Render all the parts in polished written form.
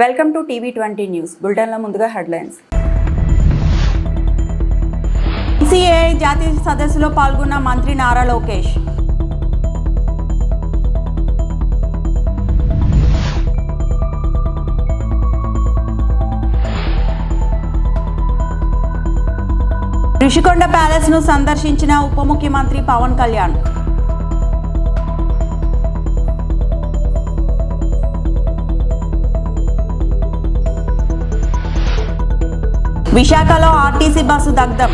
Welcome to టీవీ20 news బులెటిన్ల ముందుగా headlines. CAI జాతీయ సదస్సులో పాల్గొన్న మంత్రి నారా లోకేష్. రిషికొండ ప్యాలెస్ ను సందర్శించిన ఉప ముఖ్యమంత్రి పవన్ కళ్యాణ్. విశాఖలో ఆర్టీసీ బస్సు దగ్ధం.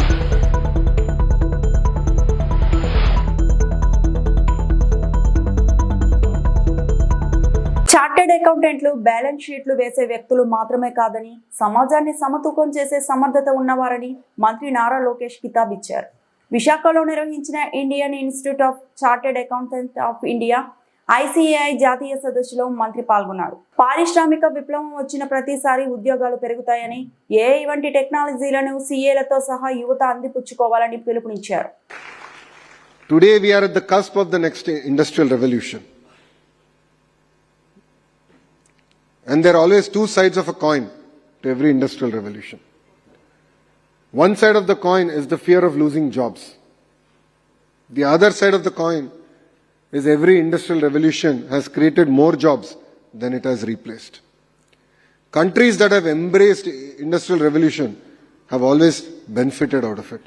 చార్టెడ్ అకౌంటెంట్లు బ్యాలెన్స్ షీట్లు వేసే వ్యక్తులు మాత్రమే కాదని, సమాజాన్ని సమతూకం చేసే సమర్థత ఉన్నవారని మంత్రి నారా లోకేష్ కితాబిచ్చారు. విశాఖలో నిర్వహించిన Indian institute of chartered accountants of India ICAI జాతీయ సదస్సులో మంత్రి పాల్గొన్నారు. పారిశ్రామిక విప్లవం వచ్చిన ప్రతిసారి ఉద్యోగాలు పెరుగుతాయని, AI వంటి టెక్నాలజీలను CAలతో సహా యువత అందిపుచ్చుకోవాలని పిలుపునిచ్చారు. Today we are at the cusp of the next industrial revolution. And there are always two sides of a coin to every industrial revolution. One side of the coin is the fear of losing jobs. The other side of the coin is every industrial revolution has created more jobs than it has replaced. Countries that have embraced industrial revolution have always benefited out of it.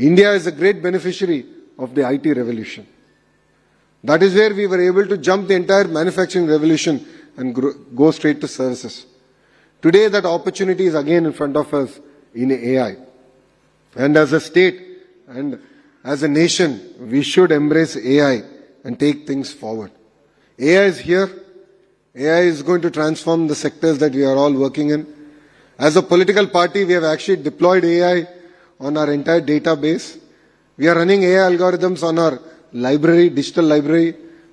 India is a great beneficiary of the IT revolution. That is where we were able to jump the entire manufacturing revolution and go straight to services. Today that opportunity is again in front of us in AI. And as a state and as a nation, we should embrace AI and take things forward. AI is here. AI is going to transform the sectors that we are all working in. As a political party, we have actually deployed AI on our entire database. We are running AI algorithms on our library, digital library,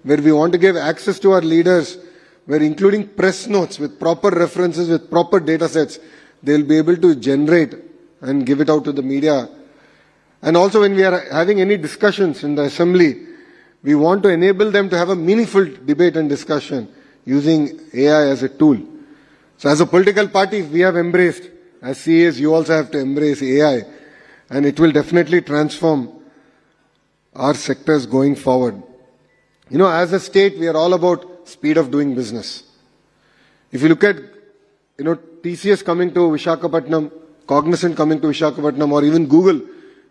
where we want to give access to our leaders, where including press notes with proper references, with proper data sets, they will be able to generate and give it out to the media. And also when we are having any discussions in the assembly, we want to enable them to have a meaningful debate and discussion using AI as a tool. So as a political party, we have embraced, as CAs, you also have to embrace AI, and it will definitely transform our sectors going forward. You know, as a state, we are all about speed of doing business. If you look at, TCS coming to Visakhapatnam, Cognizant coming to Visakhapatnam, or even Google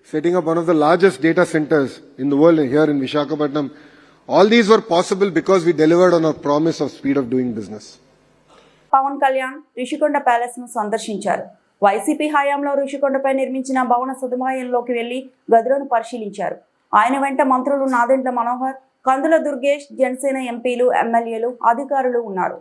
setting up one of the largest data centers in the world here in Visakhapatnam. All these were possible because we delivered on our promise of speed of doing business. Pawan Kalyan Rishikonda palace ను సందర్శించారు. YCP హయాంలో రిషికొండపై నిర్మించిన భవన సదుపాయంలోకి వెళ్లి గదులను పరిశీలించారు. ఆయన వెంట మంత్రులు నాదెండ్ల మనోహర్, కందుల దుర్గేష్, జనసేన ఎంపీలు, ఎమ్మెల్యేలు, అధికారులు ఉన్నారు.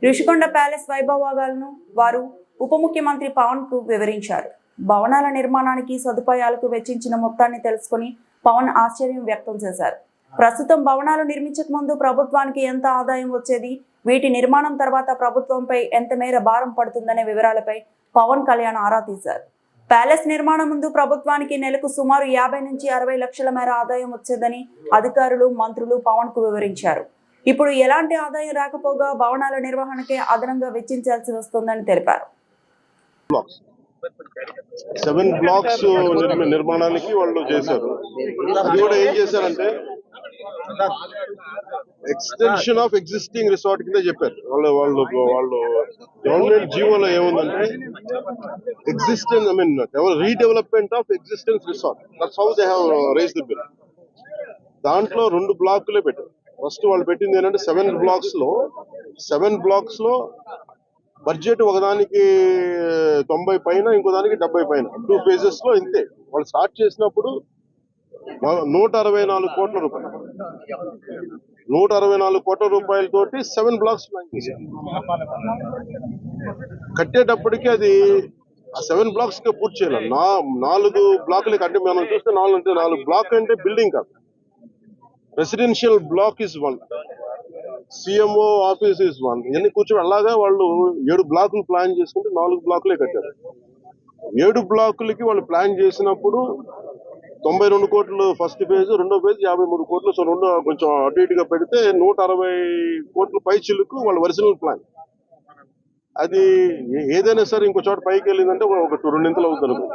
రిషికొండ ప్యాలెస్ వైభవాలను వారు ఉప ముఖ్యమంత్రి పవన్ కు వివరించారు. భవనాల నిర్మాణానికి సదుపాయాలకు వెచ్చించిన మొత్తాన్ని తెలుసుకుని పవన్ ఆశ్చర్యం వ్యక్తం చేశారు. ప్రస్తుతం భవనాలు నిర్మించక ముందు ప్రభుత్వానికి ఎంత ఆదాయం వచ్చేది, వీటి నిర్మాణం తర్వాత ప్రభుత్వంపై ఎంత మేర భారం పడుతుందనే వివరాలపై పవన్ కళ్యాణ్ ఆరా తీశారు. ప్యాలెస్ నిర్మాణం ముందు ప్రభుత్వానికి నెలకు సుమారు 50 నుంచి 60 లక్షల మేర ఆదాయం వచ్చేదని అధికారులు, మంత్రులు పవన్ కు వివరించారు. ఇప్పుడు ఎలాంటి ఆదాయం రాకపోగా భవనాల నిర్వహణకే అదనంగా వెచ్చించాల్సి వస్తుందని తెలిపారు. 7 బ్లాక్స్ నిర్మాణానికి వాళ్ళు చేశారు. అది కూడా ఏం చేశారంటే ఎక్స్టెన్షన్ ఆఫ్ ఎగ్జిస్టింగ్ రిసార్ట్ కింద చెప్పారు. వాళ్ళు గవర్నమెంట్ జీవోలో ఏముందంటే existence redevelopment of existence resort, that's how they have raised the bill. దాంట్లో 2 బ్లాకులే పెట్టారు. ఫస్ట్ వాళ్ళు పెట్టింది ఏంటంటే 7 బ్లాక్స్ లో బడ్జెట్ ఒకదానికి 90 పైన, ఇంకో దానికి 70 పైన, 2 phases లో ఇంతే. వాళ్ళు స్టార్ట్ చేసినప్పుడు 164 కోట్ల రూపాయలు, 164 కోట్ల రూపాయలతోటి 7 బ్లాక్స్ ప్లాన్ చేశారు. కట్టేటప్పటికి అది ఆ 7 బ్లాక్స్ గా పూర్తి చేయాలి. 4 బ్లాకులకి అంటే మనం చూస్తే 4 బ్లాక్ అంటే బిల్డింగ్ కాదు, residential block is 1, CMO office is 1. ఇవన్నీ కూర్చొని అలాగా వాళ్ళు 7 బ్లాకులు ప్లాన్ చేసుకుంటే 4 బ్లాకులే కట్టారు. 7 బ్లాకులకి వాళ్ళు ప్లాన్ చేసినప్పుడు 92 కోట్లు ఫస్ట్ ఫేజ్, రెండో ఫేజ్ 53 కోట్లు. సో రెండు కొంచెం అటు ఇటుగా పెడితే 160 కోట్ల పై చిలుకు వాళ్ళ ఒరిజినల్ ప్లాన్. అది ఏదైనా సరే ఇంకో చోట పైకి వెళ్ళిందంటే ఒక 2 అవుతుంది.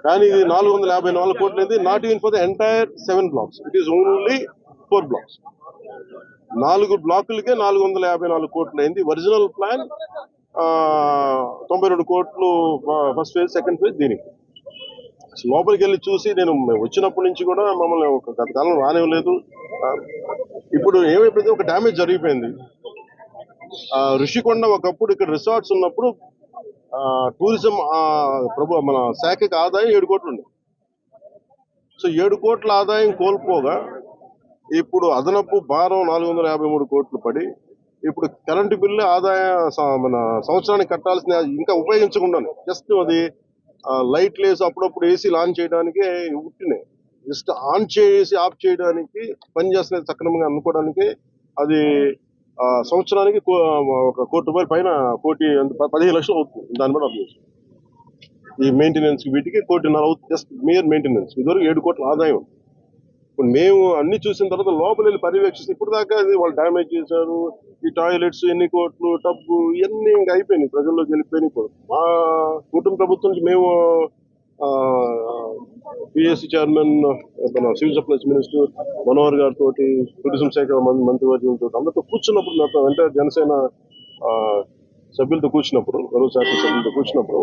కానీ ఇది 454 కోట్లు అనేది not even for the entire 7 blocks. It is only 4 blocks. 4 బ్లాకులకే 454 కోట్లు అయింది. ఒరిజినల్ ప్లాన్ 92 కోట్లు ఫస్ట్ ఫేజ్, సెకండ్ ఫేజ్ దీనికి. లోపలికి వెళ్ళి చూసి నేను వచ్చినప్పటి నుంచి కూడా మమ్మల్ని ఒక గత కాలం రానివ్వలేదు. ఇప్పుడు ఏమైపోయింది, ఒక డ్యామేజ్ జరిగిపోయింది. ఋషికొండ ఒకప్పుడు ఇక్కడ రిసార్ట్స్ ఉన్నప్పుడు టూరిజం మన శాఖకి ఆదాయం 7 కోట్లు ఉంది. సో 7 కోట్ల ఆదాయం కోల్పోగా ఇప్పుడు అదనపు భారం 453 కోట్లు పడి ఇప్పుడు కరెంటు బిల్లు ఆదాయ మన సంవత్సరానికి కట్టాల్సిన ఇంకా ఉపయోగించకుండా జస్ట్ అది లైట్లు వేసి అప్పుడప్పుడు ఏసీ లాంచ్ చేయడానికి ఉట్టినాయి. జస్ట్ ఆన్ చేసి ఆఫ్ చేయడానికి పనిచేస్తున్నది సక్రమంగా అనుకోవడానికి అది సంవత్సరానికి ఒక ₹1 కోటి పైన 15 లక్షలు అవుతుంది. దాన్ని బట్టి అర్థం చేసుకోండి. ఈ మెయింటెనెన్స్ వీటికి 1.5 కోటి అవుతుంది, జస్ట్ మేయర్ మెయింటెనెన్స్. ఇదివరకు 7 కోట్ల ఆదాయం. ఇప్పుడు మేము అన్ని చూసిన తర్వాత లోపల వెళ్ళి పర్యవేక్షిస్తే ఇప్పుడు దాకా వాళ్ళు డ్యామేజ్ చేశారు. ఈ టాయిలెట్స్ ఎన్ని కోట్లు, టబ్బు ఇవన్నీ ఇంకా అయిపోయినాయి, ప్రజల్లోకి వెళ్ళిపోయినాయి. మా కుటుంబ ప్రభుత్వం నుంచి మేము PSC chairman, civil supplies minister Manohar గారితో, టూరిజం శాఖ మంత్రివర్గంతో అందరితో కూర్చున్నప్పుడు, నాతో అంటే జనసేన సభ్యులతో కూర్చున్నప్పుడు, గౌరవ శాఖ సభ్యులతో కూర్చున్నప్పుడు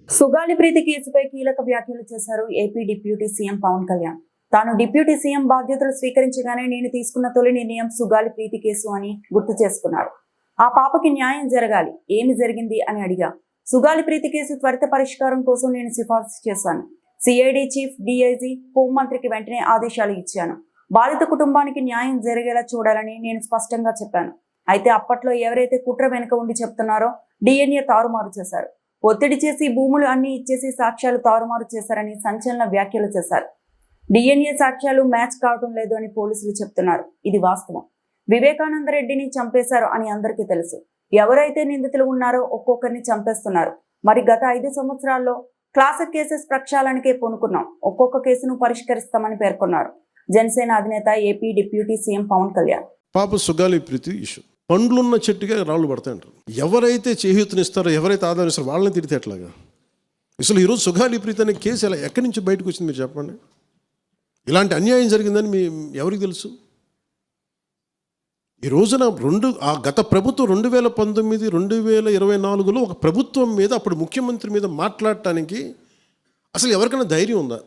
సుగాలి ప్రీతి కేసుపై కీలక వ్యాఖ్యలు చేశారు AP deputy CM Pawan Kalyan. తాను డిప్యూటీ సీఎం బాధ్యతలు స్వీకరించగానే నేను తీసుకున్న తొలి నిర్ణయం సుగాలి ప్రీతి కేసు అని గుర్తు చేసుకున్నారు. ఆ పాపకి న్యాయం జరగాలి, ఏమి జరిగింది అని అడిగా. సుగాలి ప్రీతి కేసు త్వరిత పరిష్కారం కోసం నేను సిఫార్సు చేశాను. సిఐడి చీఫ్, డిఐజీ, హోంమంత్రికి వెంటనే ఆదేశాలు ఇచ్చాను. బాధిత కుటుంబానికి న్యాయం జరిగేలా చూడాలని నేను స్పష్టంగా చెప్పాను. అయితే అప్పట్లో ఎవరైతే కుట్ర వెనుక ఉండి చెప్తున్నారో డిఎన్ఏ తారుమారు చేశారు, ఒత్తిడి చేసి భూములు అన్ని ఇచ్చేసి సాక్ష్యాలు తారుమారు చేశారని సంచలన వ్యాఖ్యలు చేశారు. డిఎన్ఏ సాక్ష్యాలు మ్యాచ్ కావడం లేదు అని పోలీసులు చెప్తున్నారు. ఇది వాస్తవం. వివేకానంద రెడ్డిని చంపేశారు అని అందరికీ తెలుసు. ఎవరైతే నిందితులు ఉన్నారో ఒక్కొక్కరిని చంపేస్తున్నారు. మరి గత 5 సంవత్సరాల్లో క్లాసిక్ కేసెస్ ప్రక్షాళనకే పూనుకున్నాం, ఒక్కొక్క కేసును పరిష్కరిస్తామని పేర్కొన్నారు జనసేన అధినేత AP deputy CM Pawan Kalyan. పాప సుగాలి ప్రీతి ఇష్యూ పండ్లున్న చెట్టుగా రాళ్ళు పడతాయంటారు. ఎవరైతే చేయూతనిస్తారో, ఎవరైతే ఆదాయం ఇస్తారో వాళ్ళని తిడితే ఎట్లాగా? అసలు ఈరోజు సుగాలి ప్రీతి అనే కేసు ఎలా ఎక్కడి నుంచి బయటకు వచ్చింది మీరు చెప్పండి. ఇలాంటి అన్యాయం జరిగిందని ఎవరికి తెలుసు? ఈ రోజున గత ప్రభుత్వం 2019, 2024లో ఒక ప్రభుత్వం మీద, అప్పుడు ముఖ్యమంత్రి మీద మాట్లాడటానికి అసలు ఎవరికైనా ధైర్యం ఉందా?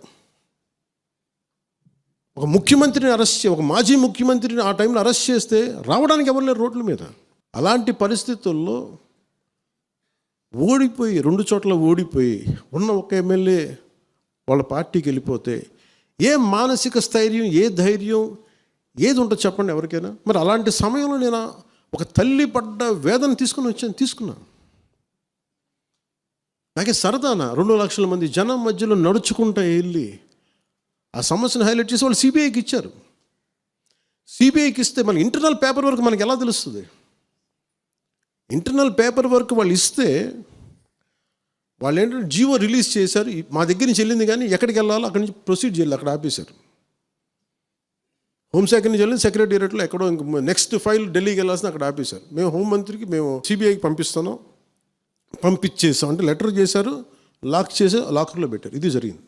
ఒక ముఖ్యమంత్రిని ఒక మాజీ ముఖ్యమంత్రిని ఆ టైంలో అరెస్ట్ చేస్తే రావడానికి ఎవరు లేరు రోడ్ల మీద. అలాంటి పరిస్థితుల్లో ఓడిపోయి 2 చోట్ల ఓడిపోయి ఉన్న ఒక ఎమ్మెల్యే వాళ్ళ పార్టీకి వెళ్ళిపోతే ఏ మానసిక స్థైర్యం, ఏ ధైర్యం, ఏది ఉంటుంది చెప్పండి ఎవరికైనా? మరి అలాంటి సమయంలో నేను ఒక తల్లి పడ్డ వేదన తీసుకున్నా. నాకే సరదానా 2 లక్షల మంది జనం మధ్యలో నడుచుకుంటూ వెళ్ళి ఆ సమస్యను హైలైట్ చేసి వాళ్ళు సిబిఐకి ఇచ్చారు. సిబిఐకి ఇస్తే మన ఇంటర్నల్ పేపర్ వర్క్ మనకి ఎలా తెలుస్తుంది? ఇంటర్నల్ పేపర్ వర్క్ వాళ్ళు ఇస్తే వాళ్ళు ఏంటంటే జీవో రిలీజ్ చేశారు. మా దగ్గర నుంచి వెళ్ళింది కానీ ఎక్కడికి వెళ్ళాలో అక్కడి నుంచి ప్రొసీడ్ చేయాలి, అక్కడ ఆపేశారు. హోంశాఖ నుంచి వెళ్ళింది సెక్రటేరియట్లో ఎక్కడో నెక్స్ట్ ఫైల్ ఢిల్లీకి వెళ్ళాల్సిన అక్కడ ఆపేశారు. మేము హోంమంత్రికి మేము సిబిఐకి పంపించేసాం అంటే లెటర్ చేశారు, లాక్ చేసి లాకర్లో పెట్టారు. ఇది జరిగింది.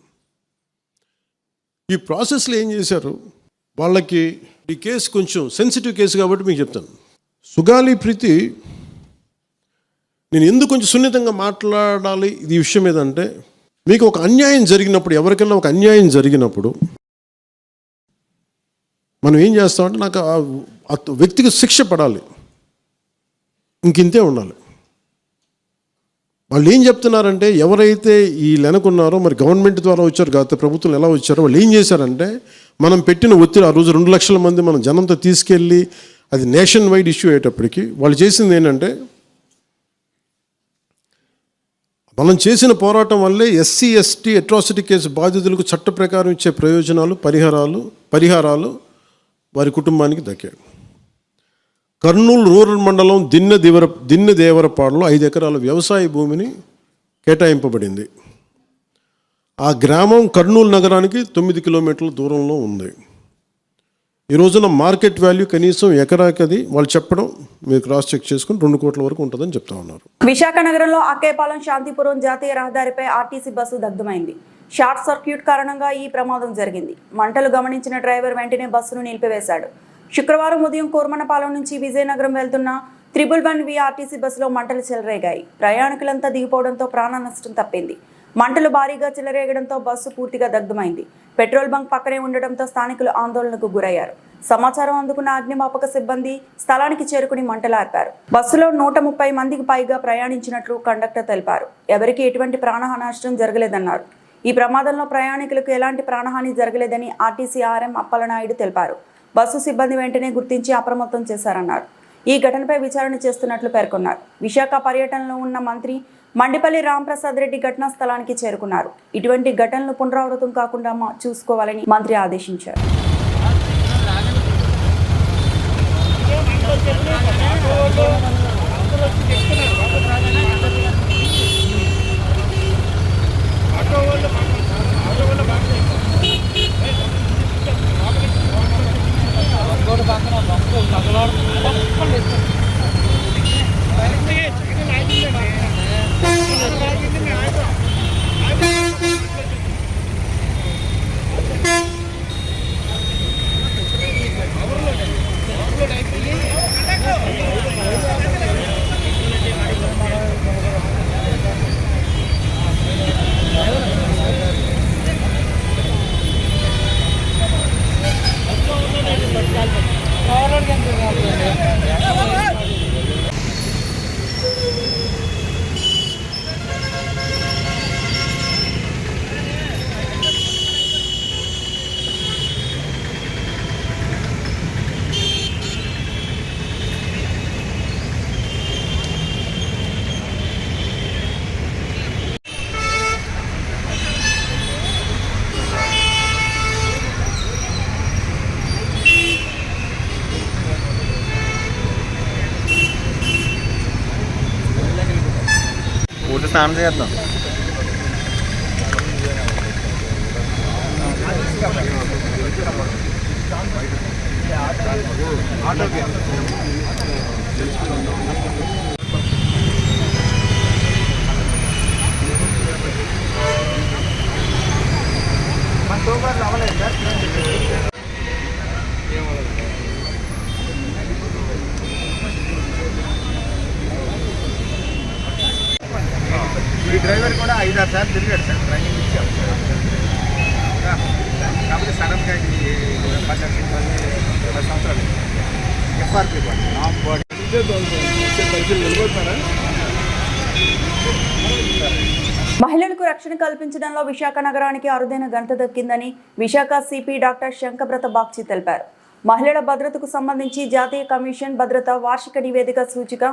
ఈ ప్రాసెస్లో ఏం చేశారు, వాళ్ళకి ఈ కేసు కొంచెం సెన్సిటివ్ కేసు కాబట్టి మీకు చెప్తాను. సుగాలి ప్రీతి నేను ఎందుకు కొంచెం సున్నితంగా మాట్లాడాలి ఈ విషయం ఏదంటే, మీకు ఒక అన్యాయం జరిగినప్పుడు, ఎవరికైనా ఒక అన్యాయం జరిగినప్పుడు మనం ఏం చేస్తామంటే నాకు ఆ వ్యక్తికి శిక్ష పడాలి, ఇంకింతే ఉండాలి. వాళ్ళు ఏం చెప్తున్నారంటే, ఎవరైతే ఈ వెనకున్నారో మరి గవర్నమెంట్ ద్వారా వచ్చారు, గత ప్రభుత్వం ఎలా వచ్చారో వాళ్ళు ఏం చేశారంటే, మనం పెట్టిన ఒత్తిడి ఆ రోజు 2 లక్షల మంది మనం జనంతో తీసుకెళ్ళి అది నేషన్ వైడ్ ఇష్యూ అయ్యేటప్పటికి వాళ్ళు చేసింది ఏంటంటే, మనం చేసిన పోరాటం వల్లే ఎస్సీ ఎస్టీ అట్రాసిటీ కేసు బాధితులకు చట్ట ప్రకారం ఇచ్చే ప్రయోజనాలు, పరిహారాలు వారి కుటుంబానికి దక్కాయి. కర్నూలు రూరల్ మండలం దిన్నెదేవరపాడులో 5 ఎకరాల వ్యవసాయ భూమిని కేటాయింపబడింది. ఆ గ్రామం కర్నూలు నగరానికి 9 కిలోమీటర్ల దూరంలో ఉంది. ఈ రోజున మార్కెట్ వాల్యూ కనీసం ఎకరాకది వాళ్ళు చెప్పడం మీరు క్రాస్ చెక్ చేసుకుని 2 కోట్ల వరకు ఉంటుందని చెప్తా ఉన్నారు. విశాఖ నగరంలో అక్కేపాలెం శాంతిపురం జాతీయ రహదారిపై ఆర్టీసీ బస్సు దగ్ధమైంది. షార్ట్ సర్క్యూట్ కారణంగా ఈ ప్రమాదం జరిగింది. మంటలు గమనించిన డ్రైవర్ వెంటనే బస్సును నిలిపివేశాడు. శుక్రవారం ఉదయం కోర్మనపాలెం నుంచి విజయనగరం వెళ్తున్న 111V ఆర్టీసీ బస్సులో మంటలు చెలరేగాయి. ప్రయాణికులంతా దిగిపోవడంతో ప్రాణ నష్టం తప్పింది. మంటలు భారీగా చెలరేగడంతో బస్సు పూర్తిగా దగ్ధమైంది. పెట్రోల్ బంక్ పక్కనే ఉండడంతో స్థానికులు ఆందోళనకు గురయ్యారు. సమాచారం అందుకున్న అగ్నిమాపక సిబ్బంది స్థలానికి చేరుకుని మంటలార్పారు. బస్సులో 130 మందికి పైగా ప్రయాణించినట్లు కండక్టర్ తెలిపారు. ఎవరికీ ఎటువంటి ప్రాణహాని నష్టం జరగలేదన్నారు. ఈ ప్రమాదంలో ప్రయాణికులకు ఎలాంటి ప్రాణహాని జరగలేదని ఆర్టీసీ ఆర్ఎం అప్పలనాయుడు తెలిపారు. బస్సు సిబ్బంది వెంటనే గుర్తించి అప్రమత్తం చేశారన్నారు. ఈ ఘటనపై విచారణ చేస్తున్నట్లు పేర్కొన్నారు. విశాఖ పర్యటనలో ఉన్న మంత్రి మండిపల్లి రాంప్రసాద్ రెడ్డి ఘటనా స్థలానికి చేరుకున్నారు. ఇటువంటి ఘటనలు పునరావృతం కాకుండా చూసుకోవాలని మంత్రి ఆదేశించారు. స్నానం చేద్దాం. ఈ డ్రైవర్ కూడా 5-6 సార్లు తిరిగాడు సార్. ట్రైనింగ్ ఇచ్చాం కాబట్టి సడన్గా 10 సంవత్సరాలు ఎఫ్ఆర్పి మహిళలకు రక్షణ కల్పించడంలో విశాఖ నగరానికి అరుదైన ఘనత దక్కిందని విశాఖ సిపి డాక్టర్ శంకబ్రత బాగ్చి తెలిపారు. మహిళల భద్రతకు సంబంధించి జాతీయ కమిషన్ భద్రత వార్షిక నివేదిక సూచిక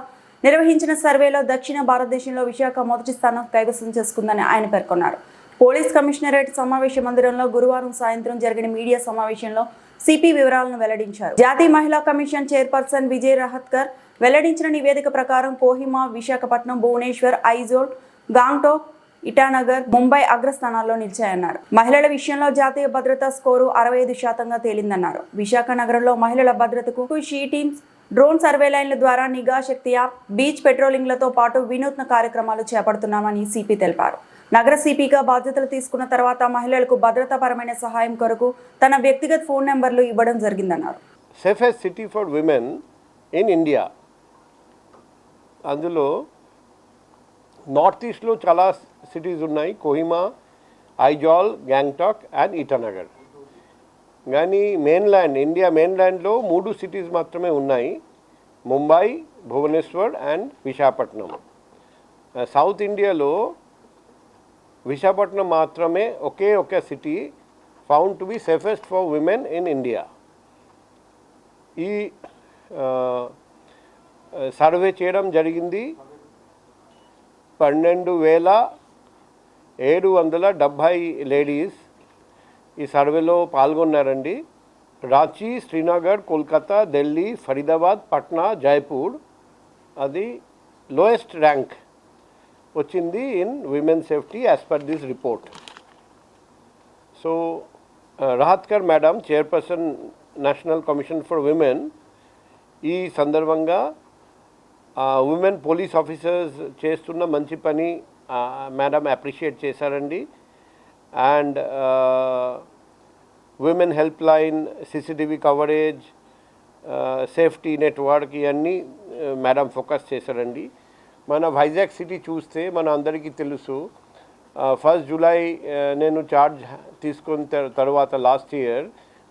నిర్వహించిన సర్వేలో దక్షిణ భారతదేశంలో విశాఖ మొదటి స్థానం కైవసం చేసుకుందని ఆయన పేర్కొన్నారు. పోలీస్ కమిషనరేట్ సమావేశ మందిరంలో గురువారం సాయంత్రం జరిగిన మీడియా సమావేశంలో సిపి వివరాలను వెల్లడించారు. జాతీయ మహిళా కమిషన్ చైర్పర్సన్ విజయ్ రహత్కర్ వెల్లడించిన నివేదిక ప్రకారం కోహిమా, విశాఖపట్నం, భువనేశ్వర్, ఐజోల్, గాంగ్టోక్, ఇటానగర్, ముంబై అగ్రస్థానాల్లో నిలిచాయన్నారు. మహిళల విషయంలో జాతీయ భద్రతా స్కోరు 65% తేలిందన్నారు. విశాఖ నగరంలో మహిళల భద్రతకు షీ టీమ్స్, డ్రోన్ సర్వే లైన్ల ద్వారా నిఘా శక్తి యాప్, బీచ్ పెట్రోలింగ్లతో పాటు వినూత్న కార్యక్రమాలు చేపడుతున్నామని సిపి తెలిపారు. నగర సిపిగా బాధ్యతలు తీసుకున్న తర్వాత మహిళలకు భద్రతాపరమైన సహాయం కొరకు తన వ్యక్తిగత ఫోన్ నెంబర్లు ఇవ్వడం జరిగిందన్నారు. Safest city for women in India, అందులో నార్త్ ఈస్ట్లో చాలా సిటీస్ ఉన్నాయి. కోహిమా, ఐజాల్, గ్యాంగ్టాక్ అండ్ ఇటానగర్. కానీ మెయిన్ల్యాండ్, ఇండియా మెయిన్ల్యాండ్లో 3 సిటీస్ మాత్రమే ఉన్నాయి: ముంబై, భువనేశ్వర్ అండ్ విశాఖపట్నం. సౌత్ ఇండియాలో విశాఖపట్నం మాత్రమే ఒకే ఒక city found to be safest for women in India. ఈ సర్వే చేయడం జరిగింది. 12,770 లేడీస్ ఈ సర్వేలో పాల్గొన్నారండి. రాంచీ, శ్రీనగర్, కోల్కతా, ఢిల్లీ, ఫరీదాబాద్, పట్నా, జైపూర్ అది లోయెస్ట్ ర్యాంక్ వచ్చింది in women safety as per this report. So Rahatkar madam, chairperson national commission for women ఈ సందర్భంగా ఉమెన్ పోలీస్ ఆఫీసర్స్ చేస్తున్న మంచి పని మేడం అప్రిషియేట్ చేశారండి. And women help line, CCTV coverage, safety network ఇవన్నీ మేడం ఫోకస్ చేశారండి. మన వైజాగ్ సిటీ చూస్తే మన అందరికీ తెలుసు 1 జూలై నేను చార్జ్ తీసుకున్న తర్వాత లాస్ట్ ఇయర్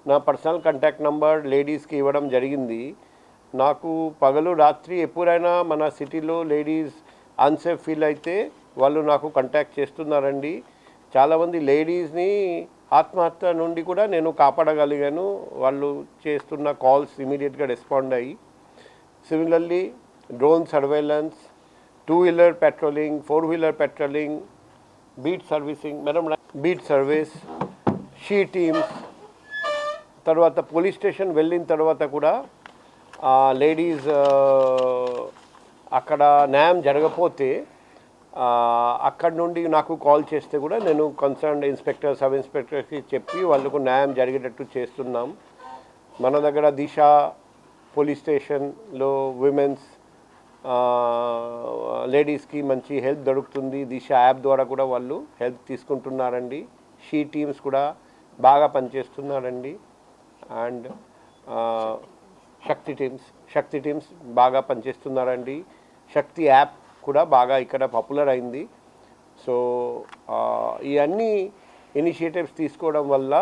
నా పర్సనల్ కాంటాక్ట్ నెంబర్ లేడీస్కి ఇవ్వడం జరిగింది. నాకు పగలు రాత్రి ఎప్పుడైనా మన సిటీలో లేడీస్ అన్సేఫ్ ఫీల్ అయితే వాళ్ళు నాకు కాంటాక్ట్ చేస్తున్నారండి. చాలామంది లేడీస్ని ఆత్మహత్య నుండి కూడా నేను కాపాడగలిగాను వాళ్ళు చేస్తున్న కాల్స్ ఇమీడియట్గా రెస్పాండ్ అయ్యి. Similarly drone surveillance, 2-wheeler patrolling, 4-wheeler patrolling, beat servicing beat service, she teams, తర్వాత పోలీస్ స్టేషన్ వెళ్ళిన తర్వాత కూడా లేడీస్ అక్కడ న్యాయం జరగకపోతే అక్కడ నుండి నాకు కాల్ చేస్తే కూడా నేను కన్సర్న్డ్ ఇన్స్పెక్టర్, సబ్ ఇన్స్పెక్టర్కి చెప్పి వాళ్ళకు న్యాయం జరిగేటట్టు చేస్తున్నాం. మన దగ్గర దిశ పోలీస్ స్టేషన్లో విమెన్స్ లేడీస్కి మంచి హెల్ప్ దొరుకుతుంది. దిశ యాప్ ద్వారా కూడా వాళ్ళు హెల్ప్ తీసుకుంటున్నారండి. షీ టీమ్స్ కూడా బాగా పనిచేస్తున్నారండి. అండ్ శక్తి టీమ్స్ బాగా పనిచేస్తున్నారండి. శక్తి యాప్ కూడా బాగా ఇక్కడ పాపులర్ అయింది. సో ఇవన్నీ ఇనిషియేటివ్స్ తీసుకోవడం వల్ల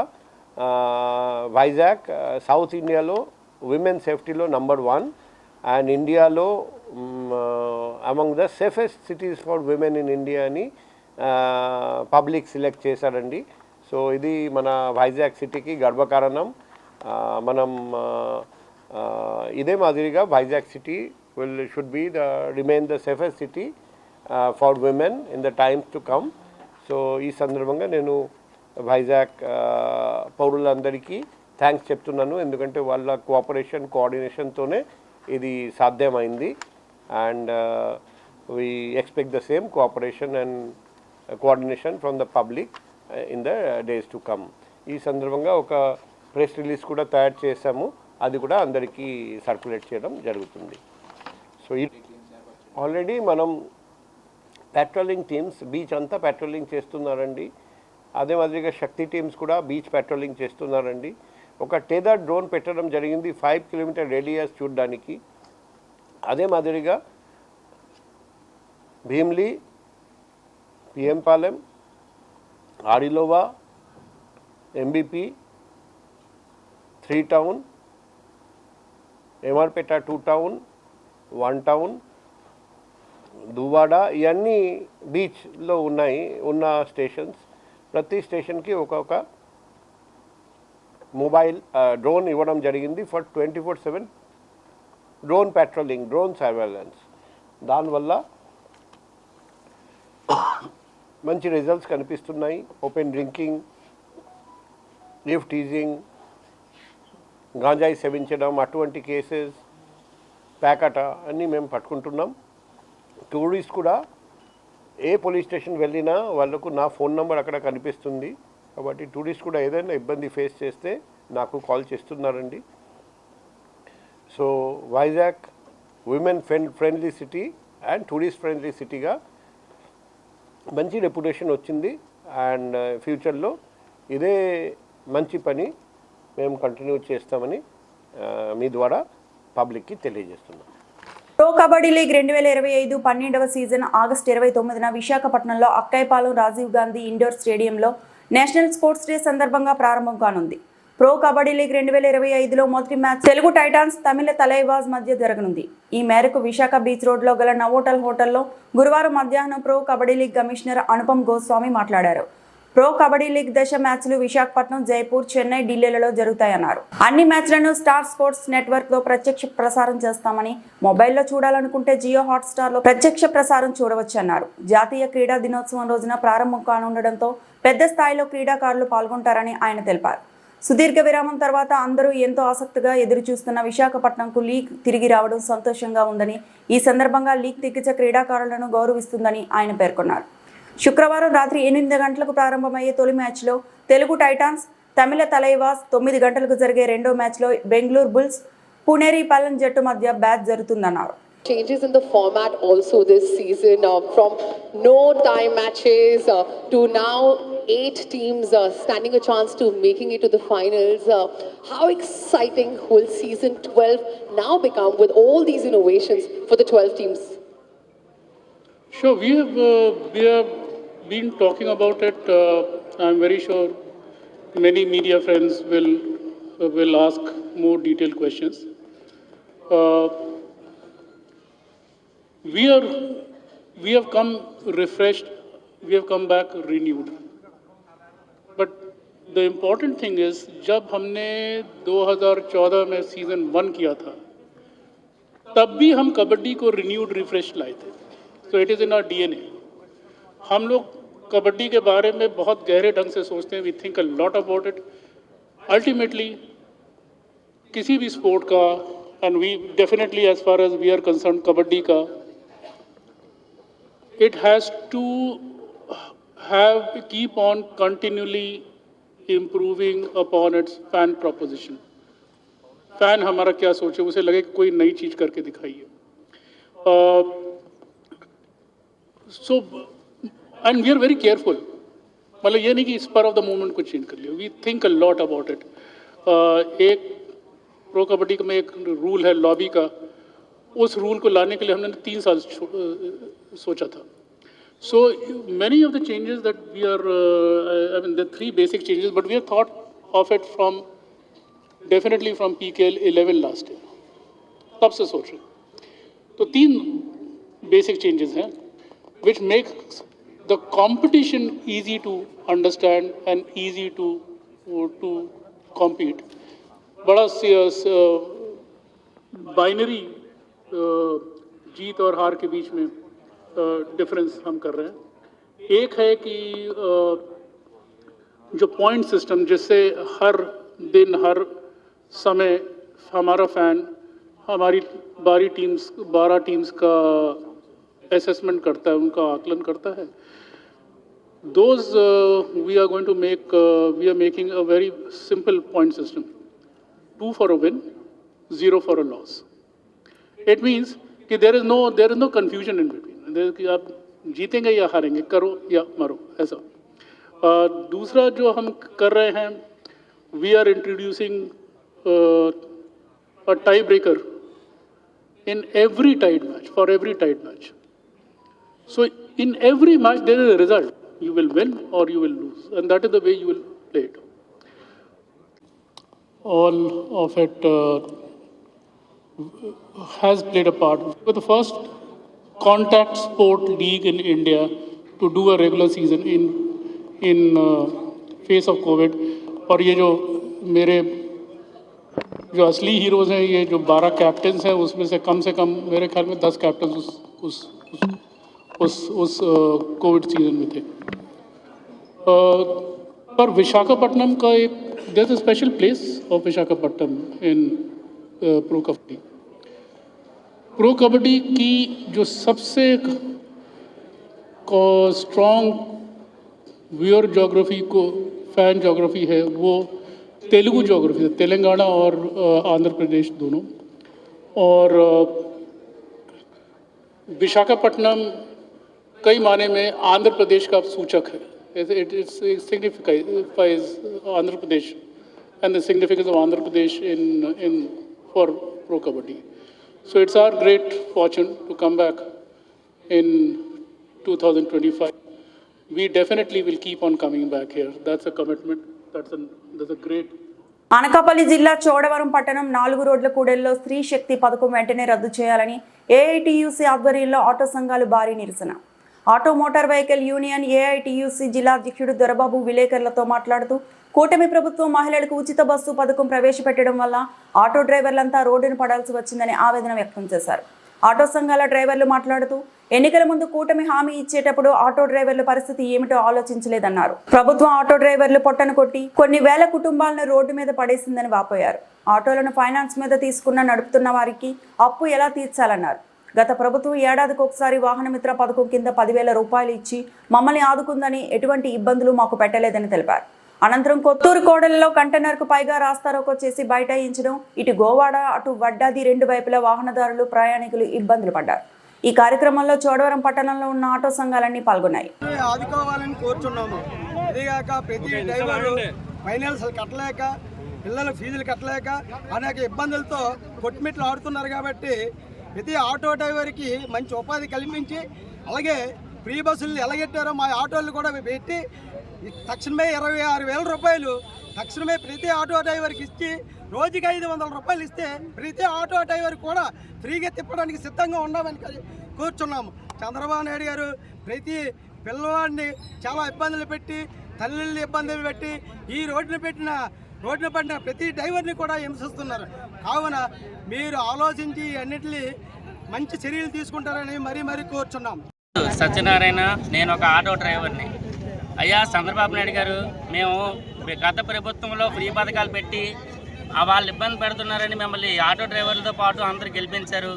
వైజాగ్ సౌత్ ఇండియాలో విమెన్ సేఫ్టీలో నంబర్ 1 అండ్ ఇండియాలో among the safest cities for women in India అని పబ్లిక్ సెలెక్ట్ చేశారండి. సో ఇది మన వైజాగ్ సిటీకి గర్వకారణం. మనం ఇదే మాదిరిగా Vizag city should be remain the safest city for women in the times to come. So ఈ సందర్భంగా నేను వైజాగ్ పౌరులందరికీ థ్యాంక్స్ చెప్తున్నాను. ఎందుకంటే వాళ్ళ కోఆర్డినేషన్తోనే ఇది సాధ్యమైంది. And we expect the same cooperation and coordination from the public in the days to come. ఈ సందర్భంగా ఒక ప్రెస్ రిలీజ్ కూడా తయారు చేశాము. అది కూడా అందరికీ సర్క్యులేట్ చేయడం జరుగుతుంది. సో ఆల్రెడీ మనం పెట్రోలింగ్ టీమ్స్ బీచ్ అంతా పెట్రోలింగ్ చేస్తున్నారండి. అదే మాదిరిగా శక్తి టీమ్స్ కూడా బీచ్ పెట్రోలింగ్ చేస్తున్నారండి. ఒక టెదర్ డ్రోన్ పెట్టడం జరిగింది 5 కిలోమీటర్ రేడియస్ చూడడానికి. అదే మాదిరిగా భీమ్లీ, పిఎంపాలెం, ఆడిలోవా, ఎంబీపీ, 3 టౌన్, ఎమర్పేట 2 టౌన్, 1 టౌన్, దువ్వాడ ఇవన్నీ బీచ్లో ఉన్న స్టేషన్స్. ప్రతి స్టేషన్కి ఒక్కొక్క మొబైల్ డ్రోన్ ఇవ్వడం జరిగింది for 24/7 drone patrolling, drone surveillance. దానివల్ల మంచి రిజల్ట్స్ కనిపిస్తున్నాయి. ఓపెన్ డ్రింకింగ్, లిఫ్ట్ టీజింగ్, గాంజాయి సేవించడం అటువంటి కేసెస్, ప్యాకట అన్నీ మేము పట్టుకుంటున్నాం. టూరిస్ట్ కూడా ఏ పోలీస్ స్టేషన్ వెళ్ళినా వాళ్ళకు నా ఫోన్ నెంబర్ అక్కడ కనిపిస్తుంది. కాబట్టి టూరిస్ట్ కూడా ఏదైనా ఇబ్బంది ఫేస్ చేస్తే నాకు కాల్ చేస్తున్నారండి. So Vizag women friendly city and tourist friendly సిటీగా మంచి రెప్యుటేషన్ వచ్చింది. అండ్ ఫ్యూచర్లో ఇదే మంచి పని మేము కంటిన్యూ చేస్తామని మీ ద్వారా పబ్లిక్కి తెలియజేస్తున్నాం. ప్రో కబడ్డీ లీగ్ 2025 12వ సీజన్ ఆగస్టు 29న విశాఖపట్నంలో అక్కైపాలెం రాజీవ్ గాంధీ ఇండోర్ స్టేడియంలో నేషనల్ స్పోర్ట్స్ డే సందర్భంగా ప్రారంభం కానుంది. ప్రో కబడ్డీ లీగ్ 2025లో మొదటి మ్యాచ్ తెలుగు టైటాన్స్ తమిళ తలైవాజ్ మధ్య జరగనుంది. ఈ మేరకు విశాఖ బీచ్ రోడ్లో గల నవోటల్ హోటల్లో గురువారం మధ్యాహ్నం pro kabaddi league commissioner Anupam Goswami మాట్లాడారు. ప్రో కబడ్డీ లీగ్ దశ మ్యాచ్లు విశాఖపట్నం, జైపూర్, చెన్నై, ఢిల్లీలలో జరుగుతాయన్నారు. అన్ని మ్యాచ్లను స్టార్ స్పోర్ట్స్ నెట్వర్క్లో ప్రత్యక్ష ప్రసారం చేస్తామని, మొబైల్లో చూడాలనుకుంటే జియో హాట్స్టార్లో ప్రత్యక్ష ప్రసారం చూడవచ్చన్నారు. జాతీయ క్రీడా దినోత్సవం రోజున ప్రారంభం కానుండడంతో పెద్ద స్థాయిలో క్రీడాకారులు పాల్గొంటారని ఆయన తెలిపారు. సుదీర్ఘ విరామం తర్వాత అందరూ ఎంతో ఆసక్తిగా ఎదురుచూస్తున్న విశాఖపట్నంకు లీగ్ తిరిగి రావడం సంతోషంగా ఉందని, ఈ సందర్భంగా లీగ్ దిగ్గజ క్రీడాకారులను గౌరవిస్తుందని ఆయన పేర్కొన్నారు. శుక్రవారం రాత్రి 8 గంటలకు ప్రారంభమయ్యే తొలి మ్యాచ్లో తెలుగు టైటాన్స్ తమిళ తలైవాస్ 9 గంటలకు జరిగే రెండో మ్యాచ్లో బెంగళూరు బుల్స్ పునేరి పలన్ జట్టు మధ్య మ్యాచ్ జరుగుతుందన్నారు. Changes in the format also this season from no time matches to now 8 teams standing a chance to making it to the finals. How exciting will season 12 now become with all these innovations for the 12 teams? Sure, we have been talking about it. I'm very sure many media friends will ask more detailed questions. We have come refreshed, we have come back renewed. But the important thing is, जब हमने 2014 में season 1 किया था, तब भी हम कबड्डी को renewed refresh लाए थे. So it is in our DNA. हम लोग कबड्डी के बारे में बहुत गहरे ढंग से सोचते हैं. We think a lot about it. Ultimately, किसी भी स्पोर्ट का, and we definitely as far as we are concerned, kabaddi का, it has to keep on continually improving upon its fan proposition. Fan हमारा क्या सोचे, उसे लगे कि कोई नई चीज करके दिखाइए. So and we are very careful. मतलब ये नहीं कि spur of the moment कुछ चेंज कर लिया. We think a lot about it. एक प्रो कबड्डी में एक रूल है लॉबी का, उस रूल को लाने के लिए हमने 3 साल सोचा था. So many of the changes that we are, I mean the 3 basic changes, but we have thought of it from definitely from PKL 11 last year. तब से सोच रहे. तो 3 basic changes हैं, which makes the competition easy to understand and easy to compete. बड़ा binary जीत और हार के बीच में डिफरेंस हम कर रहे हैं. एक है कि जो पॉइंट सिस्टम, जिससे हर दिन हर समय हमारा फैन हमारी 12 टीम्स का असेसमेंट करता है, उनका आकलन करता है. Those we are going to make, we are making a very simple point system. 2 for a win, 0 for a loss. It means कि there is no confusion in between. कि आप जीतेंगे या हारेंगे, करो या मरो, ऐसा. दूसरा जो हम कर रहे हैं, we are introducing a tie breaker in every tied match, for every tied match. So in every match there is a result. You will win or you will lose, and that is the way you will play it. All of it has played a part. We're the first contact sport league in India to do a regular season in face of COVID. और ये जो मेरे जो असली heroes हैं, ये जो 12 captains हैं, उसमें से कम मेरे ख्याल में 10 कैप्टन्स उस कोविड सीजन में थे. पर विशाखापट्टनम का एक there's a special place of Visakhapatnam in pro kabaddi. Pro kabaddi की जो सबसे स्ट्रॉन्ग व्यूअर जोग्राफी को फैन जोग्राफी है, वो तेलुगु जोग्राफी है, तेलंगाना और आंध्र प्रदेश दोनों. और विशाखापट्टनम कई माने में आंध्र प्रदेश का सूचक है. It signifies Andhra Pradesh and the significance of Andhra Pradesh for Pro Kabaddi. So it's our great fortune to come back in 2025. We definitely will keep on coming back here. That's a commitment. That's a great. Anakapalli జిల్లా చోడవరం పట్టణం 4 రోడ్ల కూడలిలో స్త్రీ శక్తి పథకం వెంటనే రద్దు చేయాలని AITUC ఆధ్వర్యంలో ఆటో సంఘాలు భారీ నిరసన. Auto motor vehicle union AITUC జిల్లా అధ్యక్షుడు దొరబాబు విలేకరులతో మాట్లాడుతూ, కూటమి ప్రభుత్వం మహిళలకు ఉచిత బస్సు పథకం ప్రవేశపెట్టడం వల్ల ఆటో డ్రైవర్లంతా రోడ్డును పడాల్సి వచ్చిందని ఆవేదన వ్యక్తం చేశారు. ఆటో సంఘాల డ్రైవర్లు మాట్లాడుతూ, ఎన్నికల ముందు కూటమి హామీ ఇచ్చేటప్పుడు ఆటో డ్రైవర్ల పరిస్థితి ఏమిటో ఆలోచించలేదన్నారు. ప్రభుత్వం ఆటో డ్రైవర్లు పొట్టను కొట్టి కొన్ని వేల కుటుంబాలను రోడ్డు మీద పడేసిందని వాపోయారు. ఆటోలను ఫైనాన్స్ మీద తీసుకున్న నడుపుతున్న వారికి అప్పు ఎలా తీర్చాలన్నారు. గత ప్రభుత్వం ఏడాదికి ఒకసారి వాహన మిత్ర పథకం కింద 10,000 రూపాయలు ఇచ్చి మమ్మల్ని ఆదుకుందని, ఎటువంటి ఇబ్బందులు మాకు పెట్టలేదని తెలిపారు. అనంతరం కొత్తూరు కోడలిలో కంటైనర్కు పైగా రాస్తారోకో చేసి బైఠాయించడం, ఇటు గోవాడ అటు వడ్డాది రెండు వైపులా వాహనదారులు ప్రయాణికులు ఇబ్బందులు పడ్డారు. ఈ కార్యక్రమంలో చోడవరం పట్టణంలో ఉన్న ఆటో సంఘాలన్నీ పాల్గొన్నాయి. ఆదుకోవాలని కోరుచున్నాము. ఇదిగాక ప్రతి డ్రైవరు ఫైనాన్స్ కట్టలేక, పిల్లల ఫీజులు కట్టలేక అనేక ఇబ్బందులతో కొట్టుమిట్లు ఆడుతున్నారు. కాబట్టి ప్రతి ఆటో డ్రైవర్కి మంచి ఉపాధి కల్పించి, అలాగే ఫ్రీ బస్సులు ఎలాగెట్టారో మా ఆటోలు కూడా పెట్టి తక్షణమే 26,000 రూపాయలు తక్షణమే ప్రతి ఆటో డ్రైవర్కి ఇచ్చి రోజుకి 500 రూపాయలు ఇస్తే ప్రతి ఆటో డ్రైవర్ కూడా ఫ్రీగా తిప్పడానికి సిద్ధంగా ఉన్నామని కూర్చున్నాము. చంద్రబాబు నాయుడు గారు ప్రతి పిల్లవాడిని చాలా ఇబ్బందులు పెట్టి, తల్లిని ఇబ్బందులు పెట్టి ఈ రోడ్డున పడిన ప్రతి డ్రైవర్ని కూడా హింసిస్తున్నారు. కావున మీరు ఆలోచించి అన్నిటినీ మంచి చర్యలు తీసుకుంటారని మరీ కోరుచున్నాం. సత్యనారాయణ, నేను ఒక ఆటో డ్రైవర్ని. అయ్యా చంద్రబాబు నాయుడు గారు, మేము గత ప్రభుత్వంలో ఫ్రీ పథకాలు పెట్టి వాళ్ళు ఇబ్బంది పెడుతున్నారని మిమ్మల్ని ఆటో డ్రైవర్లతో పాటు అందరు గెలిపించారు.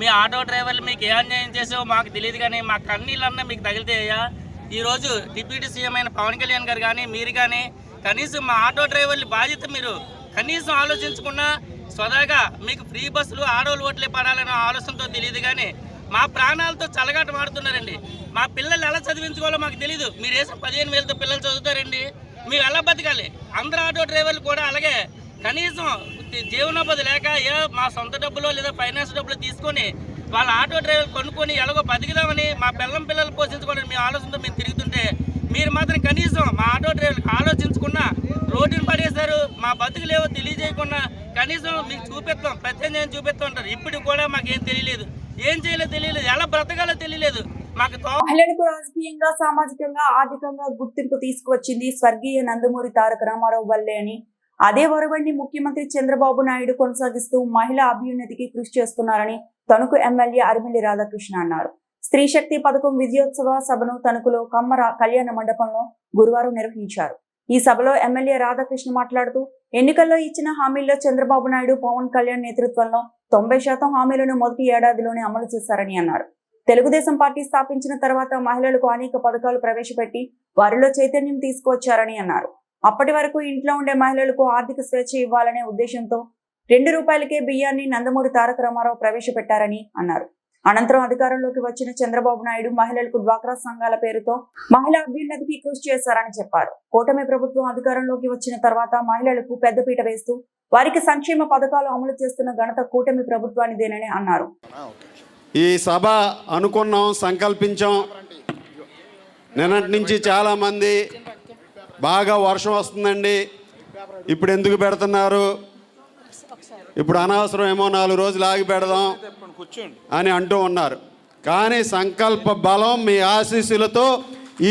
మీ ఆటో డ్రైవర్లు మీకు ఏ అన్యాయం చేసావో మాకు తెలియదు, కానీ మా కన్నీళ్ళన్నా మీకు తగిలితాయ్యా. ఈరోజు డిప్యూటీ సీఎం అయిన పవన్ కళ్యాణ్ గారు కానీ మీరు కానీ కనీసం మా ఆటో డ్రైవర్ల బాధ్యత మీరు కనీసం ఆలోచించకుండా స్వదాగా మీకు ఫ్రీ బస్సులు ఆడోళ్ళు ఓట్లే పడాలనే ఆలోచనతో తెలియదు, కానీ మా ప్రాణాలతో చలగాట మాడుతున్నారండి. మా పిల్లలు ఎలా చదివించుకోవాలో మాకు తెలియదు. మీరు వేసిన 15,000తో పిల్లలు చదువుతారండి, మీరు ఎలా బతకాలి? అందరు ఆటో డ్రైవర్లు కూడా అలాగే కనీసం జీవనోపాధి లేక మా సొంత డబ్బులో లేదా ఫైనాన్స్ డబ్బులు తీసుకొని వాళ్ళ ఆటో డ్రైవర్లు కొనుక్కొని ఎలాగో బతికిదామని మా పిల్లలు పోషించుకోవాలని మీ ఆలోచనతో మేము తిరుగుతుంటే మీరు మాత్రం కనీసం మా ఆటో డ్రైవర్లకు ఆలోచించకుండా రోడ్డుని పడేశారు. మా బతుకులేవో తెలియజేయకుండా కనీసం మీకు చూపిస్తాం, ప్రత్యేకంగా చూపిస్తూ ఉంటారు. ఇప్పుడు కూడా మాకేం తెలియలేదు, ఏం చేయలేదు తెలియలేదు, ఎలా బ్రతకాలో తెలియలేదు. మహిళలకు రాజకీయంగా, సామాజికంగా, ఆర్థికంగా గుర్తింపు తీసుకువచ్చింది స్వర్గీయ నందమూరి తారక రామారావు వల్లే అని, అదే ఒరవడిని ముఖ్యమంత్రి చంద్రబాబు నాయుడు కొనసాగిస్తూ మహిళా అభ్యున్నతికి కృషి చేస్తున్నారని తణుకు ఎమ్మెల్యే అరిమిల్లి రాధాకృష్ణ అన్నారు. స్త్రీ శక్తి పథకం విజయోత్సవ సభను తణుకులో కమ్మర కళ్యాణ మండపంలో గురువారం నిర్వహించారు. ఈ సభలో ఎమ్మెల్యే రాధాకృష్ణ మాట్లాడుతూ ఎన్నికల్లో ఇచ్చిన హామీల్లో చంద్రబాబు నాయుడు, పవన్ కళ్యాణ్ నేతృత్వంలో 90% హామీలను మొదటి ఏడాదిలోనే అమలు చేశారని అన్నారు. తెలుగుదేశం పార్టీ స్థాపించిన తర్వాత మహిళలకు అనేక పథకాలు ప్రవేశపెట్టి వారిలో చైతన్యం తీసుకువచ్చారని అన్నారు. అప్పటి వరకు ఇంట్లో ఉండే మహిళలకు ఆర్థిక స్వేచ్ఛ ఇవ్వాలనే ఉద్దేశంతో ₹2కే బియ్యాన్ని నందమూరి తారక రామారావు ప్రవేశపెట్టారని అన్నారు. అనంతరం అధికారంలోకి వచ్చిన చంద్రబాబు నాయుడు మహిళలకు డ్వాక్రా సంఘాల పేరుతో మహిళా అభ్యున్నతికి కృషి చేశారని చెప్పారు. కూటమి ప్రభుత్వం అధికారంలోకి వచ్చిన తర్వాత మహిళలకు పెద్దపీట వేస్తూ వారికి సంక్షేమ పథకాలు అమలు చేస్తున్న ఘనత కూటమి ప్రభుత్వానిదేనని అన్నారు. ఈ సభ అనుకున్నాం, సంకల్పించాం. నిన్నటి నుంచి చాలామంది బాగా వర్షం వస్తుందండి, ఇప్పుడు ఎందుకు పెడుతున్నారు, ఇప్పుడు అనవసరం ఏమో 4 రోజులు ఆగి పెడదాం అని అంటూ ఉన్నారు. కానీ సంకల్ప బలం మీ ఆశీస్సులతో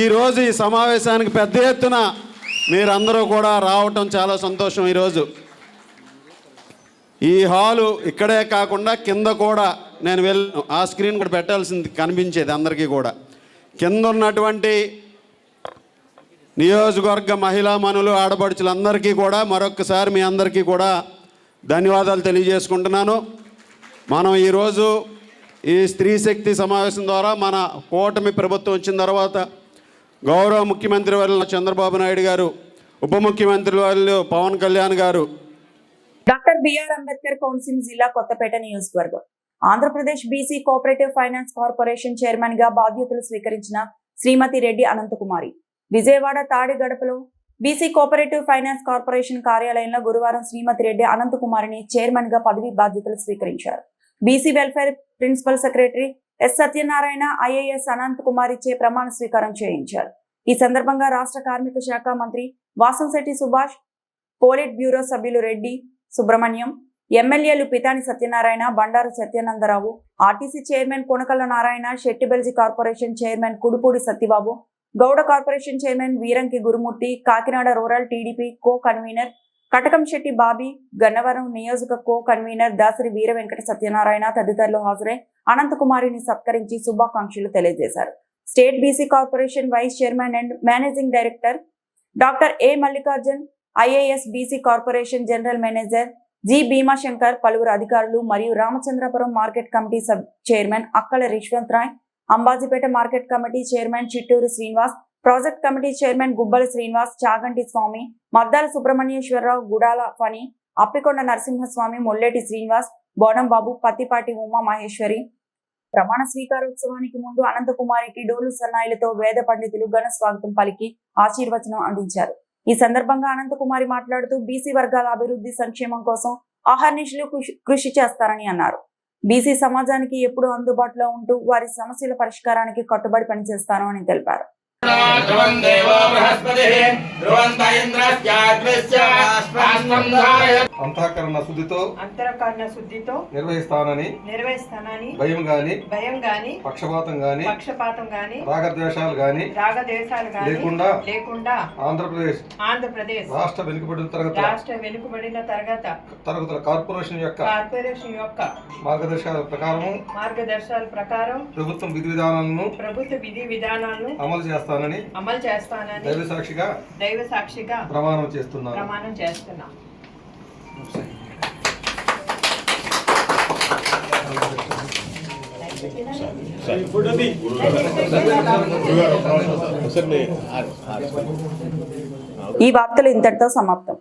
ఈరోజు ఈ సమావేశానికి పెద్ద ఎత్తున మీరందరూ కూడా రావటం చాలా సంతోషం. ఈరోజు ఈ హాలు ఇక్కడే కాకుండా కింద కూడా నేను ఆ స్క్రీన్ కూడా పెట్టాల్సింది కనిపించేది అందరికీ కూడా. కింద ఉన్నటువంటి నియోజకవర్గ మహిళా మనులు, ఆడపడుచులందరికీ కూడా మరొక్కసారి మీ అందరికీ కూడా ధన్యవాదాలు తెలియజేసుకుంటున్నాను. మనం ఈరోజు ఈ స్త్రీ శక్తి సమావేశం ద్వారా మన కూటమి ప్రభుత్వం వచ్చిన తర్వాత గౌరవ ముఖ్యమంత్రి వర్యులు చంద్రబాబు నాయుడు గారు, ఉప ముఖ్యమంత్రి వర్యులు పవన్ కళ్యాణ్ గారు, డాక్టర్ బిఆర్ అంబేద్కర్ కౌన్సిల్ జిల్లా కొత్తపేట నియోజకవర్గం Andhra Pradesh BC cooperative finance corporation chairman గా బాధ్యతలు స్వీకరించిన శ్రీమతి రెడ్డి అనంతకుమారి విజయవాడ తాడిగడపలో బీసీ కోఆపరేటివ్ ఫైనాన్స్ కార్పొరేషన్ కార్యాలయంలో గురువారం శ్రీమతి రెడ్డి అనంతకుమారిని చైర్మన్ గా పదవి బాధ్యతలు స్వీకరించారు. BC welfare principal secretary S Satyanarayana IAS అనంతకుమారిచే ప్రమాణ స్వీకారం చేయించారు. ఈ సందర్భంగా రాష్ట్ర కార్మిక శాఖ మంత్రి వాసంశెట్టి సుభాష్, పోలిట్ బ్యూరో సభ్యులు రెడ్డి సుబ్రహ్మణ్యం, ఎమ్మెల్యేలు Pithani Satyanarayana, Bandaru Satyanandarao, RTC chairman Konakalla Narayana, Shettibalija corporation chairman Kudupudi Satyababu, Gouda corporation chairman Veeranki Gurumurthy, Kakinada rural TDP co convener Katakamsetti Babi, Gannavaram నియోజక కో కన్వీనర్ దాసరి వీర వెంకట సత్యనారాయణ తదితరులు హాజరై అనంతకుమారిని సత్కరించి శుభాకాంక్షలు తెలియజేశారు. State BC corporation vice chairman and managing director doctor A Mallikarjun, IAS BC corporation general manager G Bheemashankar, పలువురు అధికారులు మరియు Ramachandrapuram market committee sub chairman అక్కల Rishwanth Roy, Ambajipeta market committee chairman Chitturu Srinivas, project committee chairman Gubbala Srinivas, Chaganti Swamy, Maddala Subrahmanyeswararao, Gudala Phani, Appikonda Narasimhaswamy, Molleti Srinivas, Bonam Babu, Pattipati Uma Maheshwari. ప్రమాణ స్వీకారోత్సవానికి ముందు అనంతకుమారికి డోలు సన్నాయిలతో వేద పండితులు ఘన స్వాగతం పలికి ఆశీర్వచనం అందించారు. ఈ సందర్భంగా అనంతకుమారి మాట్లాడుతూ బీసీ వర్గాల అభివృద్ధి సంక్షేమం కోసం అహర్నిశలు కృషి చేస్తారని అన్నారు. బీసీ సమాజానికి ఎప్పుడూ అందుబాటులో ఉంటూ వారి సమస్యల పరిష్కారానికి కట్టుబడి పనిచేస్తాను అని తెలిపారు. అంతఃకరణ శుద్ధితో నిర్వహిస్తానని భయం గాని పక్షపాతం గాని రాగద్వేషాలు గాని లేకుండా ఆంధ్రప్రదేశ్ రాష్ట్ర వెనుకబడిన తరగతుల కార్పొరేషన్ యొక్క మార్గదర్శకాల ప్రకారం ప్రభుత్వ విధి విధానాలను అమలు చేస్తానని దైవ సాక్షిగా ప్రమాణం చేస్తున్నా. ఈ వార్తలు ఇంతటితో సమాప్తం.